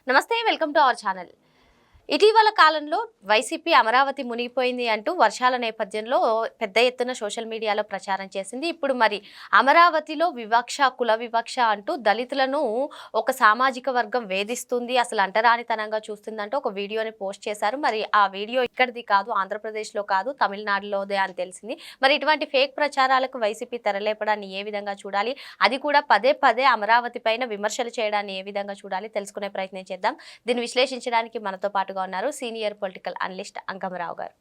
నమస్తే, welcome to our channel. ఇటీవల కాలంలో వైసీపీ అమరావతి మునిగిపోయింది అంటూ వర్షాల నేపథ్యంలో పెద్ద ఎత్తున సోషల్ మీడియాలో ప్రచారం చేసింది. ఇప్పుడు మరి అమరావతిలో వివక్ష, కుల వివక్ష అంటూ దళితులను ఒక సామాజిక వర్గం వేధిస్తుంది, అసలు అంటరానితనంగా చూస్తుందంటూ ఒక వీడియోని పోస్ట్ చేశారు. మరి ఆ వీడియో ఇక్కడిది కాదు, ఆంధ్రప్రదేశ్లో కాదు, తమిళనాడులోదే అని తెలిసింది. మరి ఇటువంటి ఫేక్ ప్రచారాలకు వైసీపీ తెరలేపడాన్ని ఏ విధంగా చూడాలి, అది కూడా పదే పదే అమరావతి పైన విమర్శలు చేయడాన్ని ఏ విధంగా చూడాలి, తెలుసుకునే ప్రయత్నం చేద్దాం. దీన్ని విశ్లేషించడానికి మనతో పాటుగా ఉన్నారు సీనియర్ పొలిటికల్ అనలిస్ట్ అంకమరావు గారు.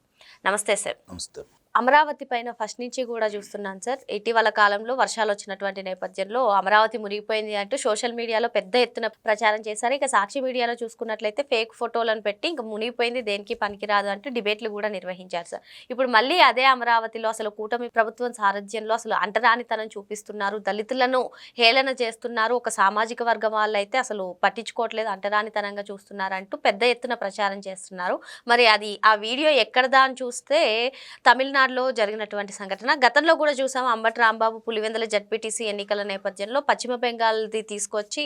నమస్తే సార్. నమస్తే. అమరావతి పైన ఫస్ట్ నుంచి కూడా చూస్తున్నాను సార్. ఇటీవల కాలంలో వర్షాలు వచ్చినటువంటి నేపథ్యంలో అమరావతి మునిగిపోయింది అంటూ సోషల్ మీడియాలో పెద్ద ఎత్తున ప్రచారం చేశారు. ఇక సాక్షి మీడియాలో చూసుకున్నట్లయితే ఫేక్ ఫోటోలను పెట్టి ఇంకా మునిగిపోయింది దేనికి పనికిరాదు అంటూ డిబేట్లు కూడా నిర్వహించారు సార్. ఇప్పుడు మళ్ళీ అదే అమరావతిలో అసలు కూటమి ప్రభుత్వం సారథ్యంలో అసలు అంటరానితనం చూపిస్తున్నారు, దళితులను హేళన చేస్తున్నారు, ఒక సామాజిక వర్గం వాళ్ళు అయితే అసలు పట్టించుకోవట్లేదు, అంటరానితనంగా చూస్తున్నారు అంటూ పెద్ద ఎత్తున ప్రచారం చేస్తున్నారు. మరి అది ఆ వీడియో ఎక్కడదా అని చూస్తే తమిళనాడులో జరిగినటువంటి సంఘటన. గతంలో కూడా చూసాము, అంబటి రాంబాబు పులివెందుల జడ్పీటీసీ ఎన్నికల నేపథ్యంలో పశ్చిమ బెంగాల్ది తీసుకొచ్చి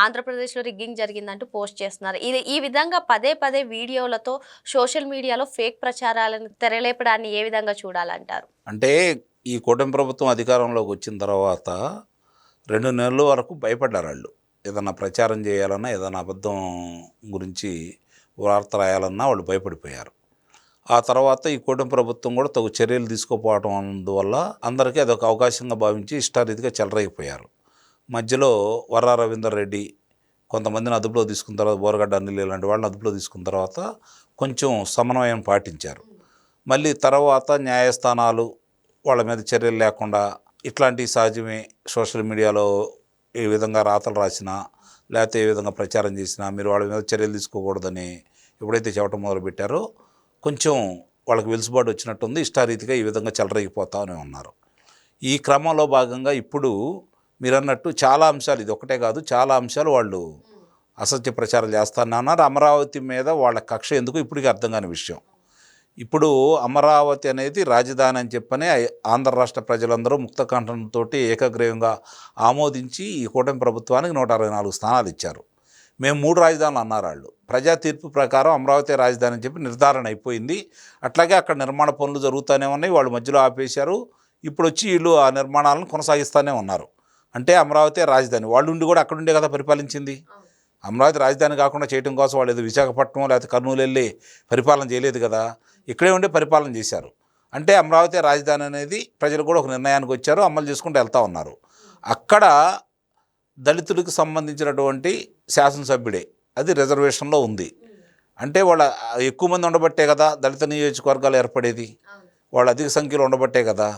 ఆంధ్రప్రదేశ్లో రిగ్గింగ్ జరిగిందంటూ పోస్ట్ చేస్తున్నారు. ఈ విధంగా పదే పదే వీడియోలతో సోషల్ మీడియాలో ఫేక్ ప్రచారాలను తెరలేపడాన్ని ఏ విధంగా చూడాలంటారు? అంటే ఈ కూటమి ప్రభుత్వం అధికారంలోకి వచ్చిన తర్వాత 2 నెలల వరకు భయపడ్డారు వాళ్ళు. ఏదన్నా ప్రచారం చేయాలన్నా, ఏదైనా అబద్ధం గురించి వార్త రాయాలన్నా వాళ్ళు భయపడిపోయారు. ఆ తర్వాత ఈ కూటమి ప్రభుత్వం కూడా తగు చర్యలు తీసుకోపోవడం అందువల్ల అందరికీ అదొక అవకాశంగా భావించి ఇష్టారీతిగా చెలరైపోయారు. మధ్యలో వర్రా రవీందర్ రెడ్డి కొంతమందిని అదుపులో తీసుకున్న తర్వాత, బోరగడ్డ అనిల్ ఇలాంటి వాళ్ళని అదుపులో తీసుకున్న తర్వాత కొంచెం సమన్వయం పాటించారు. మళ్ళీ తర్వాత న్యాయస్థానాలు వాళ్ళ మీద చర్యలు లేకుండా, ఇట్లాంటి సహజమే, సోషల్ మీడియాలో ఏ విధంగా రాతలు రాసినా లేకపోతే ఏ విధంగా ప్రచారం చేసినా మీరు వాళ్ళ మీద చర్యలు తీసుకోకూడదని ఎప్పుడైతే చెప్పడం మొదలుపెట్టారో కొంచెం వాళ్ళకి వెలుసుబాటు వచ్చినట్టుంది. ఇష్టారీతిగా ఈ విధంగా చెలరేగిపోతామని ఉన్నారు. ఈ క్రమంలో భాగంగా ఇప్పుడు మీరన్నట్టు చాలా అంశాలు, ఇది ఒకటే కాదు, చాలా అంశాలు వాళ్ళు అసత్య ప్రచారం చేస్తానన్నారు. అమరావతి మీద వాళ్ళ కక్ష ఎందుకు ఇప్పటికీ అర్థం కాని విషయం. ఇప్పుడు అమరావతి అనేది రాజధాని అని చెప్పని ఆంధ్ర రాష్ట్ర ప్రజలందరూ ముక్తకంఠంతో ఏకగ్రీవంగా ఆమోదించి ఈ కూటమి ప్రభుత్వానికి 164 స్థానాలు ఇచ్చారు. మేము 3 రాజధానులు అన్నారు వాళ్ళు. ప్రజా తీర్పు ప్రకారం అమరావతి రాజధాని అని చెప్పి నిర్ధారణ అయిపోయింది. అట్లాగే అక్కడ నిర్మాణ పనులు జరుగుతూనే ఉన్నాయి, వాళ్ళు మధ్యలో ఆపేశారు. ఇప్పుడు వచ్చి వీళ్ళు ఆ నిర్మాణాలను కొనసాగిస్తూనే ఉన్నారు. అంటే అమరావతి రాజధాని, వాళ్ళు ఉండి కూడా అక్కడుండే కదా పరిపాలించింది. అమరావతి రాజధాని కాకుండా చేయడం కోసం వాళ్ళు ఏదో విశాఖపట్నం లేకపోతే కర్నూలు వెళ్ళి పరిపాలన చేయలేదు కదా, ఇక్కడే ఉండి పరిపాలన చేశారు. అంటే అమరావతి రాజధాని అనేది ప్రజలు కూడా ఒక నిర్ణయానికి వచ్చారు, అమలు చేసుకుంటూ వెళ్తూ ఉన్నారు. అక్కడ దళితులకు సంబంధించినటువంటి శాసనసభ్యుడే, అది రిజర్వేషన్లో ఉంది. అంటే వాళ్ళ ఎక్కువ మంది ఉండబట్టే కదా దళిత నియోజకవర్గాలు ఏర్పడేది, వాళ్ళు అధిక సంఖ్యలో ఉండబట్టే కదా.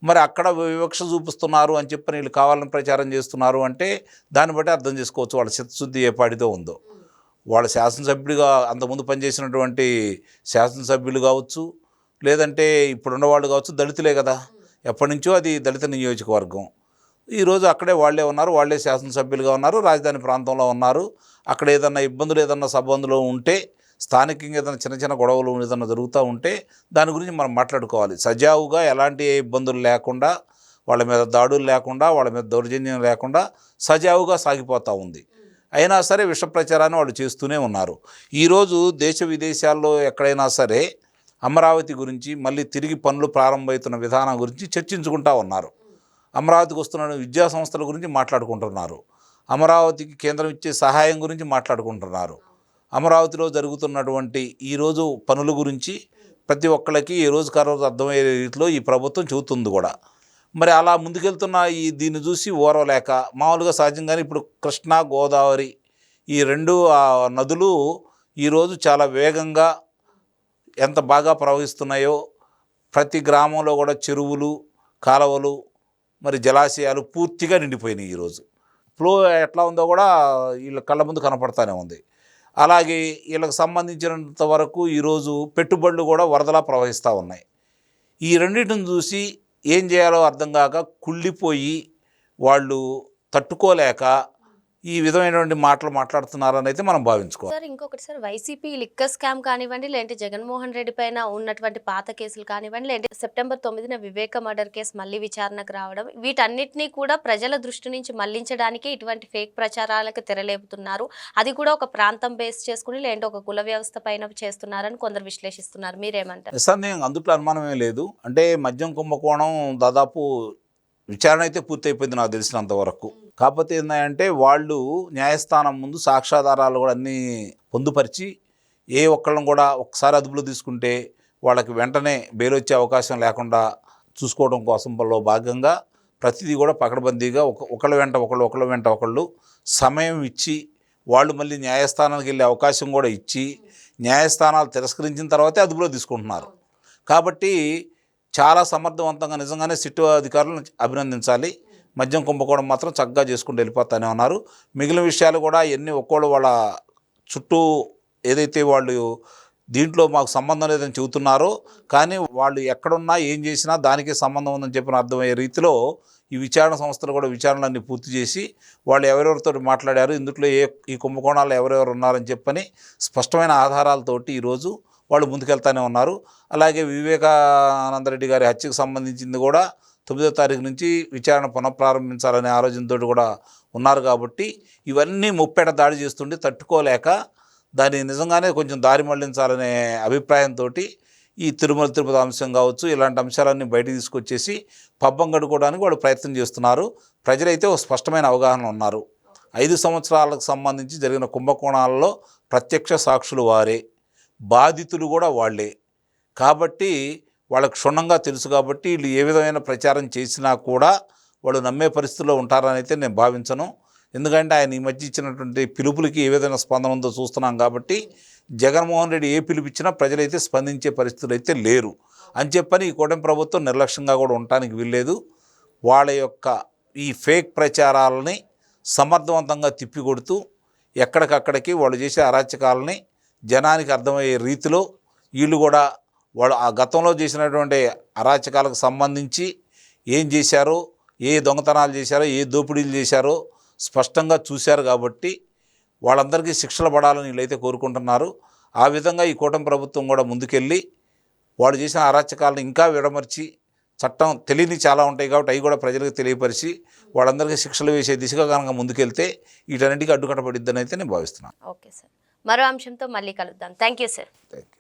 మరి అక్కడ వివక్ష చూపిస్తున్నారు అని చెప్పి వీళ్ళు కావాలని ప్రచారం చేస్తున్నారు అంటే దాన్ని బట్టి అర్థం చేసుకోవచ్చు వాళ్ళ చిత్తశుద్ధి ఏ పాటితో ఉందో. వాళ్ళ శాసనసభ్యుడిగా అంతకుముందు పనిచేసినటువంటి శాసనసభ్యులు కావచ్చు, లేదంటే ఇప్పుడున్నవాళ్ళు కావచ్చు, దళితులే కదా, ఎప్పటి నుంచో అది దళిత నియోజకవర్గం. ఈరోజు అక్కడే వాళ్ళే ఉన్నారు, వాళ్ళే శాసనసభ్యులుగా ఉన్నారు, రాజధాని ప్రాంతంలో ఉన్నారు. అక్కడ ఏదన్నా ఇబ్బందులు, ఏదన్నా సబ్బందులు ఉంటే, స్థానికంగా ఏదైనా చిన్న చిన్న గొడవలు ఏదైనా జరుగుతూ ఉంటే దాని గురించి మనం మాట్లాడుకోవాలి. సజావుగా ఎలాంటి ఇబ్బందులు లేకుండా, వాళ్ళ మీద దాడులు లేకుండా, వాళ్ళ మీద దౌర్జన్యం లేకుండా సజావుగా సాగిపోతూ ఉంది. అయినా సరే విష ప్రచారాన్ని వాళ్ళు చేస్తూనే ఉన్నారు. ఈరోజు దేశ విదేశాల్లో ఎక్కడైనా సరే అమరావతి గురించి, మళ్ళీ తిరిగి పనులు ప్రారంభమవుతున్న విధానం గురించి చర్చించుకుంటూ ఉన్నారు. అమరావతికి వస్తున్న విద్యా సంస్థల గురించి మాట్లాడుకుంటున్నారు, అమరావతికి కేంద్రం ఇచ్చే సహాయం గురించి మాట్లాడుకుంటున్నారు, అమరావతిలో జరుగుతున్నటువంటి ఈరోజు పనుల గురించి ప్రతి ఒక్కళ్ళకి ఈ రోజుకి ఆ రోజు అర్థమయ్యే రీతిలో ఈ ప్రభుత్వం చెబుతుంది కూడా. మరి అలా ముందుకెళ్తున్న దీన్ని చూసి ఓరవలేక, మామూలుగా సహజంగానే ఇప్పుడు కృష్ణా, గోదావరి ఈ 2 నదులు ఈరోజు చాలా వేగంగా ఎంత బాగా ప్రవహిస్తున్నాయో, ప్రతి గ్రామంలో కూడా చెరువులు, కాలువలు, మరి జలాశయాలు పూర్తిగా నిండిపోయినాయి. ఈరోజు ఫ్లో ఎట్లా ఉందో కూడా వీళ్ళ కళ్ళ ముందు కనపడతానే ఉంది. అలాగే వీళ్ళకి సంబంధించినంత వరకు ఈరోజు పెట్టుబడులు కూడా వరదలా ప్రవహిస్తూ ఉన్నాయి. ఈ రెండింటిని చూసి ఏం చేయాలో అర్థం కాక కుళ్ళిపోయి వాళ్ళు తట్టుకోలేక ఈ విధమైనటువంటి మాటలు మాట్లాడుతున్నారని అయితే మనం భావించుకోవాలి. సార్ ఇంకొకటి సార్, వైసీపీ లిక్కర్ స్కామ్ కానివ్వండి, లేదంటే జగన్మోహన్ రెడ్డి పైన ఉన్నటువంటి పాత కేసులు కానివ్వండి, లేదంటే సెప్టెంబర్ 9న వివేక మర్డర్ కేసు మళ్ళీ విచారణకు రావడం, వీటన్నిటినీ కూడా ప్రజల దృష్టి నుంచి మళ్లించడానికి ఇటువంటి ఫేక్ ప్రచారాలకు తెరలేపుతున్నారు. అది కూడా ఒక ప్రాంతం బేస్ చేసుకుని, లేదంటే ఒక కుల వ్యవస్థ పైన చేస్తున్నారని కొందరు విశ్లేషిస్తున్నారు. మీరేమంటారు? సార్ నేను అందుట్లో అనుమానమే లేదు. అంటే మద్యం కుంభకోణం దాదాపు విచారణ అయితే పూర్తయిపోయింది నాకు తెలిసినంత వరకు. కాకపోతే ఏంటంటే వాళ్ళు న్యాయస్థానం ముందు సాక్ష్యాధారాలు కూడా అన్నీ పొందుపరిచి ఏ ఒక్కళ్ళని కూడా ఒకసారి అదుపులో తీసుకుంటే వాళ్ళకి వెంటనే బెయిల్ వచ్చే అవకాశం లేకుండా చూసుకోవడం కోసంలో భాగంగా ప్రతిదీ కూడా పకడ్బందీగా ఒకళ్ళ వెంట ఒకళ్ళు సమయం ఇచ్చి వాళ్ళు మళ్ళీ న్యాయస్థానానికి వెళ్ళే అవకాశం కూడా ఇచ్చి న్యాయస్థానాలు తిరస్కరించిన తర్వాతే అదుపులో తీసుకుంటున్నారు. కాబట్టి చాలా సమర్థవంతంగా నిజంగానే సిట్టు అధికారులను అభినందించాలి. మద్యం కుంభకోణం మాత్రం చక్కగా చేసుకుంటూ వెళ్ళిపోతానే ఉన్నారు. మిగిలిన విషయాలు కూడా ఎన్ని ఒక్కోళ్ళు వాళ్ళ చుట్టూ ఏదైతే వాళ్ళు దీంట్లో మాకు సంబంధం లేదని చెబుతున్నారో, కానీ వాళ్ళు ఎక్కడున్నా ఏం చేసినా దానికే సంబంధం ఉందని చెప్పిన అర్థమయ్యే రీతిలో ఈ విచారణ సంస్థలు కూడా విచారణలన్నీ పూర్తి చేసి వాళ్ళు ఎవరెవరితో మాట్లాడారు, ఇందులో ఈ కుంభకోణాలు ఎవరెవరు ఉన్నారని చెప్పని స్పష్టమైన ఆధారాలతోటి ఈరోజు వాళ్ళు ముందుకెళ్తానే ఉన్నారు. అలాగే వివేకానందరెడ్డి గారి హత్యకు సంబంధించింది కూడా 9వ తారీఖు నుంచి విచారణ పునఃప్రారంభించాలనే ఆలోచనతో కూడా ఉన్నారు. కాబట్టి ఇవన్నీ ముప్పేట దాడి చేస్తుంటే తట్టుకోలేక దాన్ని నిజంగానే కొంచెం దారి మళ్లించాలనే అభిప్రాయంతో ఈ తిరుమల తిరుపతి అంశం కావచ్చు, ఇలాంటి అంశాలన్నీ బయటకు తీసుకొచ్చేసి పబ్బం గడుకోవడానికి వాళ్ళు ప్రయత్నం చేస్తున్నారు. ప్రజలైతే ఒక స్పష్టమైన అవగాహన ఉన్నారు. 5 సంవత్సరాలకు సంబంధించి జరిగిన కుంభకోణాలలో ప్రత్యక్ష సాక్షులు వారే, బాధితులు కూడా వాళ్ళే. కాబట్టి వాళ్ళకు క్షుణ్ణంగా తెలుసు. కాబట్టి వీళ్ళు ఏ విధమైన ప్రచారం చేసినా కూడా వాళ్ళు నమ్మే పరిస్థితిలో ఉంటారని అయితే నేను భావించను. ఎందుకంటే ఆయన ఈ మధ్య ఇచ్చినటువంటి పిలుపులకి ఏ విధమైన స్పందన ఉందో చూస్తున్నాం. కాబట్టి జగన్మోహన్ రెడ్డి ఏ పిలుపిచ్చినా ప్రజలైతే స్పందించే పరిస్థితులు అయితే లేరు అని చెప్పని ఈ కూటమి ప్రభుత్వం నిర్లక్ష్యంగా కూడా ఉండటానికి వీల్లేదు. వాళ్ళ యొక్క ఈ ఫేక్ ప్రచారాలని సమర్థవంతంగా తిప్పికొడుతూ ఎక్కడికక్కడికి వాళ్ళు చేసే అరాచకాలని జనానికి అర్థమయ్యే రీతిలో వీళ్ళు కూడా వాళ్ళు ఆ గతంలో చేసినటువంటి అరాచకాలకు సంబంధించి ఏం చేశారో, ఏ దొంగతనాలు చేశారో, ఏ దోపిడీలు చేశారో స్పష్టంగా చూశారు. కాబట్టి వాళ్ళందరికీ శిక్షలు పడాలని వీళ్ళైతే కోరుకుంటున్నారు. ఆ విధంగా ఈ కూటమి ప్రభుత్వం కూడా ముందుకెళ్ళి వాళ్ళు చేసిన అరాచకాలను ఇంకా విడమర్చి, చట్టం తెలియని చాలా ఉంటాయి కాబట్టి అవి కూడా ప్రజలకు తెలియపరిచి వాళ్ళందరికీ శిక్షలు వేసే దిశగా కనుక ముందుకెళ్తే వీటన్నిటికీ అడ్డుకట్టబడిద్దని అయితే నేను భావిస్తున్నాను. ఓకే సార్, మరో అంశంతో మళ్ళీ కలుద్దాం. Thank you sir. Thank you.